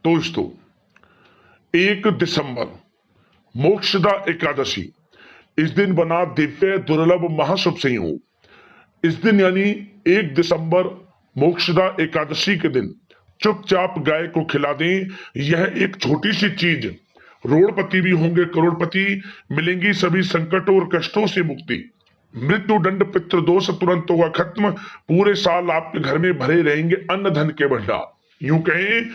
तो दोस्तों 1 दिसंबर मोक्षदा एकादशी, इस दिन बना दिव्य दुर्लभ महाशुभ संयोग। इस दिन यानी 1 दिसंबर मोक्षदा एकादशी के दिन चुपचाप गाय को खिला दें। यह एक छोटी सी चीज, रोड़पति भी होंगे करोड़पति, मिलेंगी सभी संकटों और कष्टों से मुक्ति, मृत्यु दंड पितृ दोष तुरंत होगा खत्म, पूरे साल आपके घर में भरे रहेंगे अन्न धन के भंडार। यूं कहें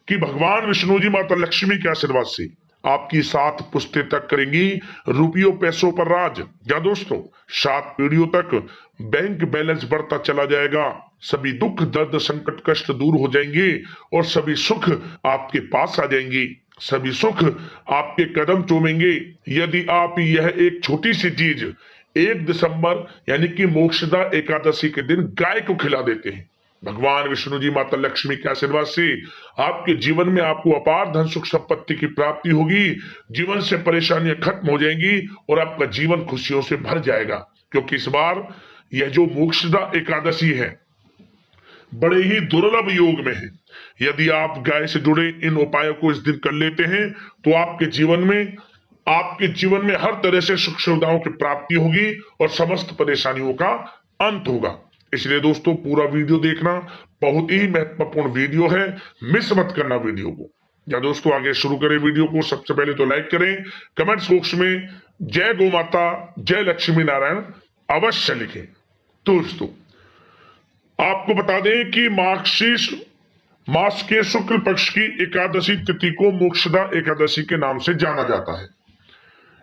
कि भगवान विष्णु जी माता लक्ष्मी के आशीर्वाद से आपकी 7 पुश्ते तक करेंगी रुपयों पैसों पर राज। या दोस्तों 7 पीढ़ियों तक बैंक बैलेंस बढ़ता चला जाएगा, सभी दुख दर्द संकट कष्ट दूर हो जाएंगे और सभी सुख आपके पास आ जाएंगे, सभी सुख आपके कदम चूमेंगे यदि आप यह एक छोटी सी चीज 1 दिसंबर यानी कि मोक्षदा एकादशी के दिन गाय को खिला देते हैं। भगवान विष्णु जी माता लक्ष्मी के आशीर्वाद से आपके जीवन में आपको अपार धन सुख संपत्ति की प्राप्ति होगी, जीवन से परेशानियां खत्म हो जाएंगी और आपका जीवन खुशियों से भर जाएगा। क्योंकि इस बार यह जो मोक्षदा एकादशी है बड़े ही दुर्लभ योग में है। यदि आप गाय से जुड़े इन उपायों को इस दिन कर लेते हैं तो आपके जीवन में हर तरह से सुख सुविधाओं की प्राप्ति होगी और समस्त परेशानियों का अंत होगा। इसलिए दोस्तों पूरा वीडियो देखना, बहुत ही महत्वपूर्ण वीडियो है, मिस मत करना वीडियो को। या दोस्तों आगे शुरू करें वीडियो को। सबसे पहले तो लाइक करें, कमेंट्स बॉक्स में जय गौ माता जय लक्ष्मी नारायण अवश्य लिखें। तो दोस्तों आपको बता दें कि मार्गशीर्ष मास के शुक्ल पक्ष की एकादशी तिथि को मोक्षदा एकादशी के नाम से जाना जाता है।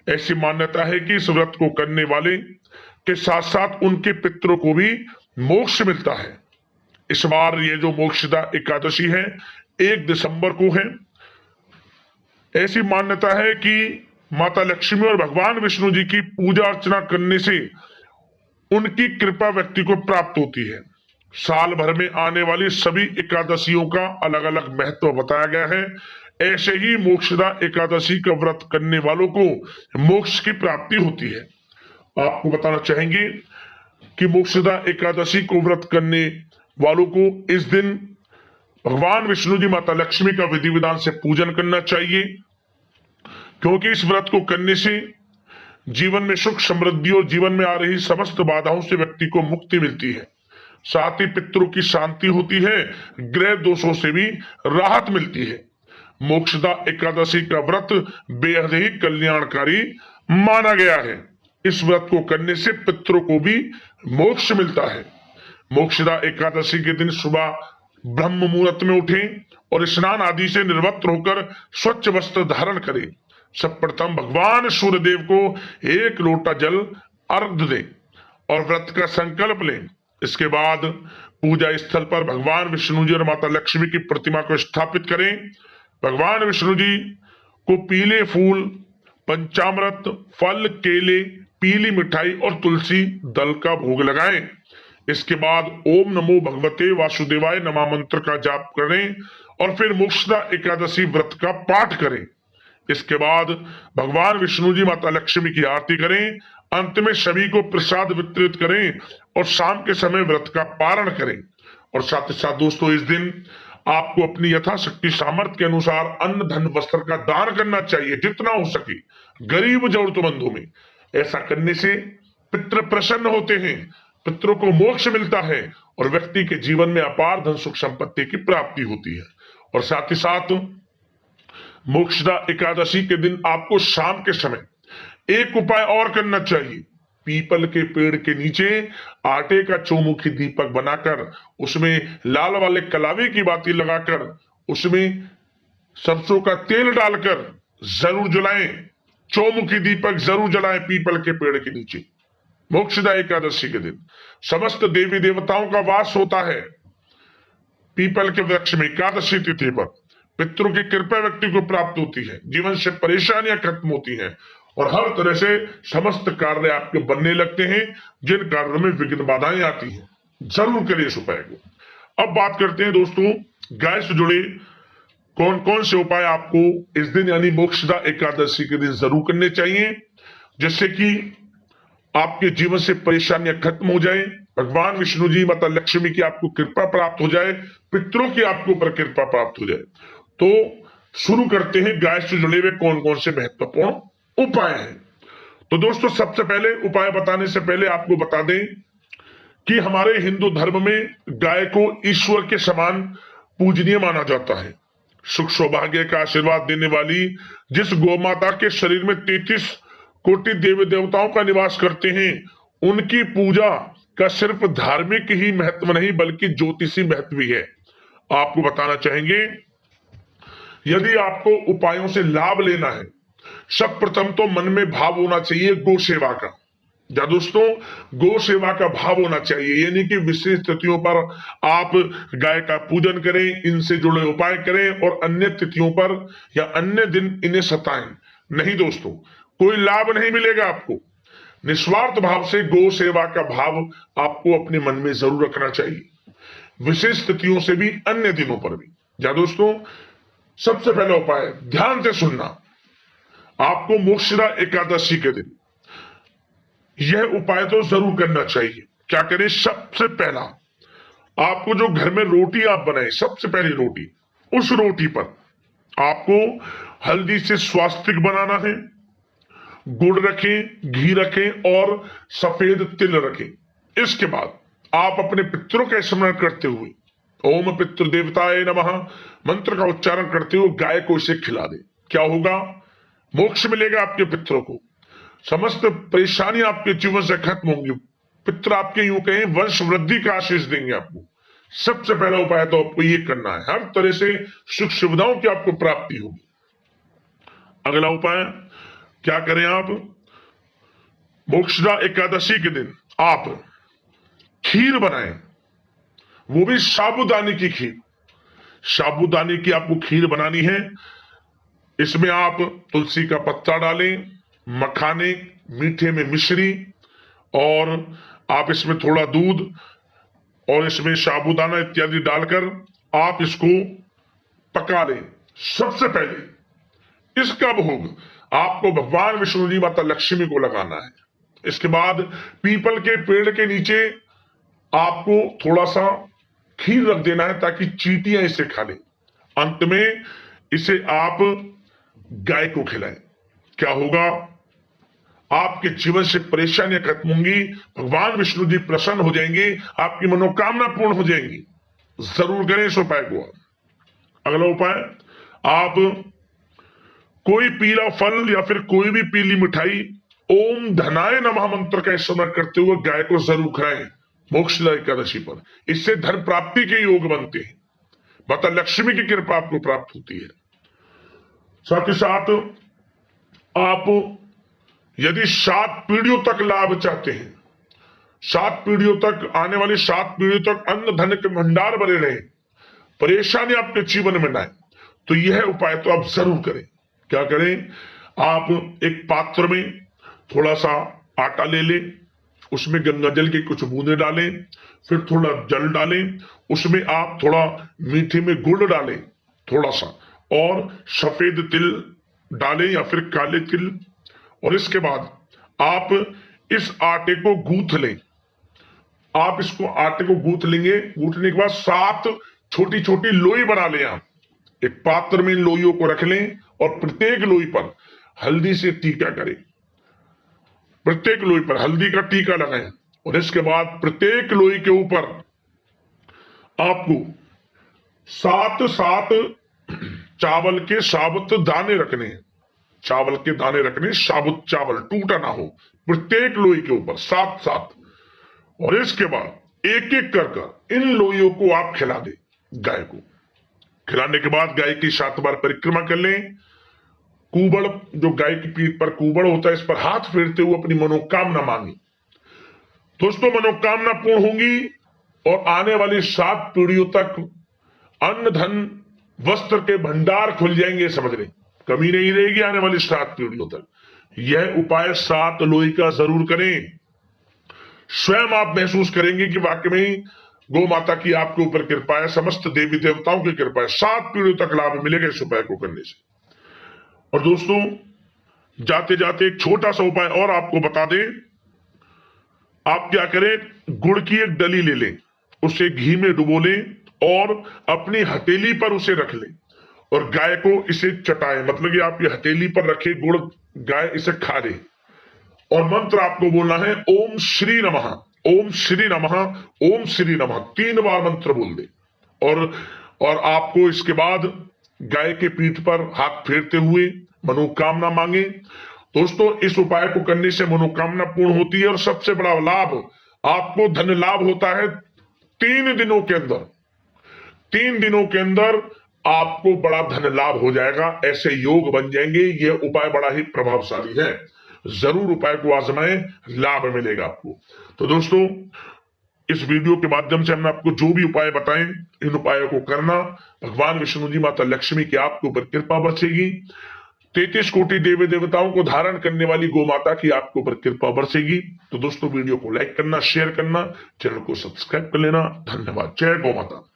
ऐसी मान्यता है कि इस व्रत को करने वाले के साथ साथ उनके पितरों को भी मोक्ष मिलता है। इस बार ये जो मोक्षदा एकादशी है 1 दिसंबर को है। ऐसी मान्यता है कि माता लक्ष्मी और भगवान विष्णु जी की पूजा अर्चना करने से उनकी कृपा व्यक्ति को प्राप्त होती है। साल भर में आने वाली सभी एकादशियों का अलग अलग महत्व बताया गया है। ऐसे ही मोक्षदा एकादशी का व्रत करने वालों को मोक्ष की प्राप्ति होती है। आपको बताना चाहेंगे कि मोक्षदा एकादशी को व्रत करने वालों को इस दिन भगवान विष्णु जी माता लक्ष्मी का विधि विधान से पूजन करना चाहिए, क्योंकि इस व्रत को करने से जीवन में सुख समृद्धि और जीवन में आ रही समस्त बाधाओं से व्यक्ति को मुक्ति मिलती है। साथ ही पितरों की शांति होती है, ग्रह दोषों से भी राहत मिलती है। मोक्षदा एकादशी का व्रत बेहद ही कल्याणकारी माना गया है। इस व्रत को करने से पितरों को भी मोक्ष मिलता है। मोक्षदा एकादशी के दिन सुबह ब्रह्म मुहूर्त में उठें और स्नान आदि से निर्वस्त्र होकर स्वच्छ वस्त्र धारण करें। सर्वप्रथम भगवान सूर्यदेव को 1 लोटा जल अर्घ दें और व्रत का संकल्प लें। इसके बाद पूजा स्थल पर भगवान विष्णु जी और माता लक्ष्मी की प्रतिमा को स्थापित करें। भगवान विष्णु जी को पीले फूल, पंचामृत, फल, केले, पीली मिठाई और तुलसी दल का भोग लगाएं। इसके बाद ओम नमो भगवते वासुदेवाय नमः मंत्र का जाप करें और फिर मोक्षदा एकादशी व्रत का पाठ करें। इसके बाद भगवान विष्णु जी माता लक्ष्मी की आरती करें। अंत में सभी को प्रसाद वितरित करें और शाम के समय व्रत का पारण करें। और साथ ही साथ दोस्तों इस दिन आपको अपनी यथाशक्ति सामर्थ्य के अनुसार अन्न धन वस्त्र का दान करना चाहिए, जितना हो सके गरीब जरूरतमंदों में। ऐसा करने से पितृ प्रसन्न होते हैं, पितरों को मोक्ष मिलता है और व्यक्ति के जीवन में अपार धन सुख संपत्ति की प्राप्ति होती है। और साथ ही साथ मोक्षदा एकादशी के दिन आपको शाम के समय एक उपाय और करना चाहिए। पीपल के पेड़ के नीचे आटे का चौमुखी दीपक बनाकर उसमें लाल वाले कलावे की बाती लगाकर उसमें सरसों का तेल डालकर जरूर जलाएं। चौमुखी दीपक जरूर जलाएं पीपल के पेड़ के नीचे। मोक्षदा एकादशी के दिन समस्त देवी देवताओं का वास होता है पीपल के वृक्ष में। एकादशी तिथि पर पितरों की कृपा व्यक्ति को प्राप्त होती है, जीवन से परेशानियां खत्म होती हैं और हर तरह से समस्त कार्य आपके बनने लगते हैं। जिन कार्यों में विघ्न बाधाएं आती हैं जरूर करिए इस उपाय को। अब बात करते हैं दोस्तों गाय से जुड़े कौन कौन से उपाय आपको इस दिन यानी मोक्षदा एकादशी के दिन जरूर करने चाहिए, जिससे कि आपके जीवन से परेशानियां खत्म हो जाए, भगवान विष्णु जी माता लक्ष्मी की आपको कृपा प्राप्त हो जाए, पितरों की आपको पर कृपा प्राप्त हो जाए। तो शुरू करते हैं गाय से जुड़े हुए कौन कौन से महत्वपूर्ण उपाय हैं। तो दोस्तों, सबसे पहले उपाय बताने से पहले आपको बता दें कि हमारे हिंदू धर्म में गाय को ईश्वर के समान पूजनीय माना जाता है। सुख सौभाग्य का आशीर्वाद देने वाली जिस गौ माता के शरीर में 33 कोटि देवी देवताओं का निवास करते हैं, उनकी पूजा का सिर्फ धार्मिक ही महत्व नहीं बल्कि ज्योतिषी महत्व भी है। आपको बताना चाहेंगे, यदि आपको उपायों से लाभ लेना है, सब प्रथम तो मन में भाव होना चाहिए गौ सेवा का। या दोस्तों, गौ सेवा का भाव होना चाहिए, यानी कि विशेष तिथियों पर आप गाय का पूजन करें, इनसे जुड़े उपाय करें और अन्य तिथियों पर या अन्य दिन इन्हें सताएं नहीं। दोस्तों, कोई लाभ नहीं मिलेगा आपको। निस्वार्थ भाव से गौ सेवा का भाव आपको अपने मन में जरूर रखना चाहिए, विशेष तिथियों से भी, अन्य दिनों पर भी। या दोस्तों, सबसे पहला उपाय ध्यान से सुनना, आपको मोक्षदा एकादशी के दिन यह उपाय तो जरूर करना चाहिए। क्या करें? सबसे पहला, आपको जो घर में रोटी आप बनाए, सबसे पहली रोटी, उस रोटी पर आपको हल्दी से स्वास्तिक बनाना है, गुड़ रखें, घी रखें और सफेद तिल रखें। इसके बाद आप अपने पितरों का स्मरण करते हुए ओम पितृ देवताय नमः मंत्र का उच्चारण करते हुए गाय को इसे खिला दे। क्या होगा? मोक्ष मिलेगा आपके पितरों को, समस्त परेशानी आपके जीवन से खत्म होंगी। पितर आपके यूं कहें वंश वृद्धि का आशीष देंगे आपको। सबसे पहला उपाय तो आपको ये करना है, हर तरह से सुख सुविधाओं की आपको प्राप्ति होगी। अगला उपाय क्या करें? आप मोक्षदा एकादशी के दिन आप खीर बनाएं, वो भी साबूदाने की खीर। साबूदाने की आपको खीर बनानी है। इसमें आप तुलसी का पत्ता डालें, मखाने, मीठे में मिश्री, और आप इसमें थोड़ा दूध और इसमें साबूदाना इत्यादि डालकर आप इसको पका लें। सबसे पहले इसका भोग आपको भगवान विष्णु जी माता लक्ष्मी को लगाना है। इसके बाद पीपल के पेड़ के नीचे आपको थोड़ा सा खीर रख देना है ताकि चींटियां इसे खा लें। अंत में इसे आप गाय को खिलाएं। क्या होगा? आपके जीवन से परेशानियां खत्म होंगी, भगवान विष्णु जी प्रसन्न हो जाएंगे, आपकी मनोकामना पूर्ण हो जाएंगी। जरूर करें इस उपाय को। अगला उपाय, आप कोई पीला फल या फिर कोई भी पीली मिठाई ओम धनाय नमः मंत्र का स्मरण करते हुए गाय को जरूर खिलाएं मोक्षदा एकादशी पर। इससे धन प्राप्ति के योग बनते हैं, माता लक्ष्मी की कृपा आपको प्राप्त होती है। साथ ही साथ आप यदि 7 पीढ़ियों तक लाभ चाहते हैं, 7 पीढ़ियों तक, आने वाली 7 पीढ़ियों तक अन्न धन के भंडार बने रहे, परेशानी आपके जीवन में ना आए, तो यह उपाय तो आप जरूर करें। क्या करें? आप एक पात्र में थोड़ा सा आटा ले लें, उसमें गंगा जल की कुछ बूंदे डालें, फिर थोड़ा जल डालें, उसमें आप थोड़ा मीठे में गुड़ डालें थोड़ा सा, और सफेद तिल डालें या फिर काले तिल, और इसके बाद आप इस आटे को गूंथ लें। आप इसको आटे को गूंथ लेंगे, गूंथने के बाद 7 छोटी छोटी लोई बना लें। आप एक पात्र में इन लोइयों को रख लें और प्रत्येक लोई पर हल्दी से टीका करें, प्रत्येक लोई पर हल्दी का टीका लगाएं, और इसके बाद प्रत्येक लोई के ऊपर आपको 7 चावल के साबुत दाने रखने हैं। चावल के दाने रखने, साबुत चावल, टूटा ना हो, प्रत्येक लोई के ऊपर 7। और इसके बाद एक एक कर इन लोइयों को आप खिला दें गाय को। खिलाने के बाद गाय की 7 बार परिक्रमा कर लें। कुबड़, जो गाय की पीठ पर कुबड़ होता है, इस पर हाथ फेरते हुए अपनी मनोकामना मांगी। दोस्तों, मनोकामना पूर्ण होंगी और आने वाली 7 पीढ़ियों तक अन्न धन वस्त्र के भंडार खुल जाएंगे। समझ रहे, कमी नहीं रहेगी आने वाली 7 पीढ़ियों तक। यह उपाय 7 लोई का जरूर करें। स्वयं आप महसूस करेंगे कि वाकई में गौ माता की आपके ऊपर कृपा है, समस्त देवी देवताओं की कृपा है। 7 पीढ़ियों तक लाभ मिलेगा इस उपाय को करने से। और दोस्तों, जाते जाते एक छोटा सा उपाय और आपको बता दें। आप क्या करें? गुड़ की एक डली ले लें, उसे घी में डुबो लें और अपनी हथेली पर उसे रख लें, और गाय को इसे चटाएं, मतलब कि आप ये हथेली पर रखे गुड़, गाय इसे खा ले। और मंत्र आपको बोलना है ओम श्री नमः, ओम श्री नमः, ओम श्री नमः, 3 बार मंत्र बोल दे। और आपको इसके बाद गाय के पीठ पर हाथ फेरते हुए मनोकामना मांगे। दोस्तों, इस उपाय को करने से मनोकामना पूर्ण होती है और सबसे बड़ा लाभ, आपको धन लाभ होता है 3 दिनों के अंदर। 3 दिनों के अंदर आपको बड़ा धन लाभ हो जाएगा, ऐसे योग बन जाएंगे। यह उपाय बड़ा ही प्रभावशाली है, जरूर उपाय को आजमाएं, लाभ मिलेगा आपको। तो दोस्तों, इस वीडियो के माध्यम से हमने आपको जो भी उपाय बताएं, इन उपायों को करना। भगवान विष्णु जी, माता लक्ष्मी की आपके ऊपर कृपा बरसेगी। 33 कोटि देवी देवताओं को धारण करने वाली गौ माता की आपके ऊपर कृपा बरसेगी। तो दोस्तों, वीडियो को लाइक करना, शेयर करना, चैनल को सब्सक्राइब कर लेना। धन्यवाद। जय गौ माता।